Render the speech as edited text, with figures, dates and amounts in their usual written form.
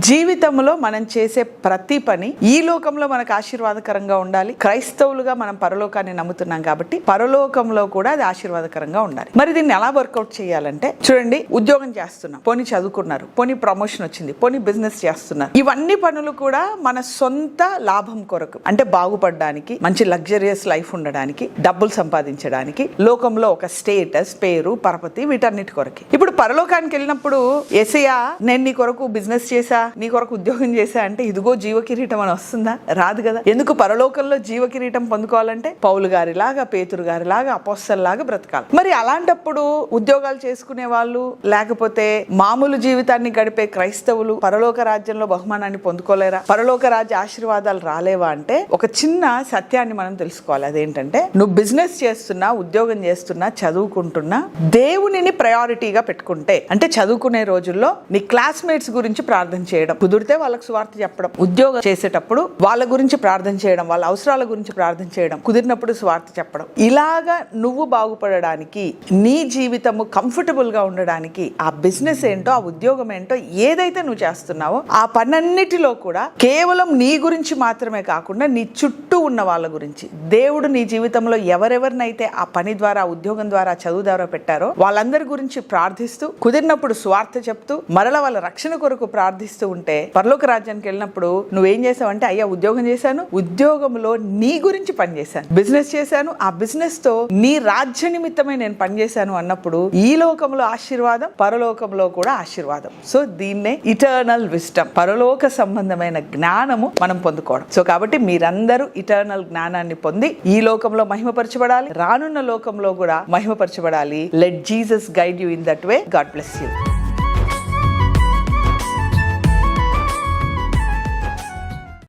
జీవితంలో మనం చేసే ప్రతి పని ఈ లోకంలో మనకు ఆశీర్వాదకరంగా ఉండాలి. క్రైస్తవులుగా మనం పరలోకాన్ని నమ్ముతున్నాం కాబట్టి పరలోకంలో కూడా అది ఆశీర్వాదకరంగా ఉండాలి. మరి దీన్ని ఎలా వర్కౌట్ చేయాలంటే చూడండి, ఉద్యోగం చేస్తున్నాం, పోనీ చదువుకున్నారు, పోనీ ప్రమోషన్ వచ్చింది, పోనీ బిజినెస్ చేస్తున్నారు. ఇవన్నీ పనులు కూడా మన సొంత లాభం కొరకు, అంటే బాగుపడడానికి, మంచి లగ్జరియస్ లైఫ్ ఉండడానికి, డబ్బులు సంపాదించడానికి, లోకంలో ఒక స్టేటస్, పేరు, పరపతి, వీటన్నిటి కొరకి. ఇప్పుడు పరలోకానికి వెళ్ళినప్పుడు యేసయ్యా నేను నీ కొరకు బిజినెస్ చేశా, నీ కొరకు ఉద్యోగం చేశా అంటే ఇదిగో జీవ కిరీటం అని వస్తుందా? రాదు కదా. ఎందుకు? పరలోకంలో జీవ కిరీటం పొందుకోవాలంటే పౌలు గారిలాగా, పేతురు గారిలాగా, అపోస్తలులాగా బ్రతకాలి. మరి అలాంటప్పుడు ఉద్యోగాలు చేసుకునే వాళ్ళు, లేకపోతే మామూలు జీవితాన్ని గడిపే క్రైస్తవులు పరలోక రాజ్యంలో బహుమానాన్ని పొందుకోలేరా? పరలోక రాజ్య ఆశీర్వాదాలు రాలేవా అంటే ఒక చిన్న సత్యాన్ని మనం తెలుసుకోవాలి. అదేంటంటే నువ్వు బిజినెస్ చేస్తున్నా, ఉద్యోగం చేస్తున్నా, చదువుకుంటున్నా, దేవునిని ప్రయారిటీగా పెట్టుకుంటే, అంటే చదువుకునే రోజుల్లో నీ క్లాస్మేట్స్ గురించి ప్రార్థన చేయడం, కుదిరితే వాళ్ళకి సువార్త చెప్పడం, ఉద్యోగం చేసేటప్పుడు వాళ్ళ గురించి ప్రార్థన చేయడం, వాళ్ళ అవసరాల గురించి ప్రార్థన చేయడం, కుదిరినప్పుడు సువార్త చెప్పడం. ఇలాగా నువ్వు బాగుపడడానికి, నీ జీవితము కంఫర్టబుల్ గా ఉండడానికి, ఆ బిజినెస్ ఏంటో, ఆ ఉద్యోగం ఏంటో, ఏదైతే నువ్వు చేస్తున్నావో ఆ పనన్నిటిలో కూడా కేవలం నీ గురించి మాత్రమే కాకుండా నీ చుట్టూ ఉన్న వాళ్ళ గురించి, దేవుడు నీ జీవితంలో ఎవరెవరినైతే ఆ పని ద్వారా, ఉద్యోగం ద్వారా, చదువు ద్వారా పెట్టారో వాళ్ళందరి గురించి ప్రార్థిస్తూ, కుదిరినప్పుడు స్వార్థ చెప్తూ, మరల వాళ్ళ రక్షణ కొరకు ప్రార్థిస్తూ ఉంటే పరలోక రాజ్యానికి వెళ్ళినప్పుడు నువ్వేం చేసావంటే, అయ్యా ఉద్యోగం చేశాను, ఉద్యోగంలో నీ గురించి పనిచేశాను, బిజినెస్ చేశాను, ఆ బిజినెస్ తో నీ రాజ్య నిమిత్తమే నేను పనిచేశాను అన్నప్పుడు ఈ లోకంలో ఆశీర్వాదం, పరలోకంలో కూడా ఆశీర్వాదం. సో దీన్నే ఇటర్నల్ విజ్డమ్, పరలోక సంబంధమైన జ్ఞానము మనం పొందుకోవడం. సో కాబట్టి మీరందరూ ఇటర్నల్ జ్ఞానాన్ని పొంది ఈ లోకంలో మహిమపరచబడాలి, రానున్న లోకంలో కూడా మహిమపరచబడాలి. Let Jesus guide you in that way. God bless you.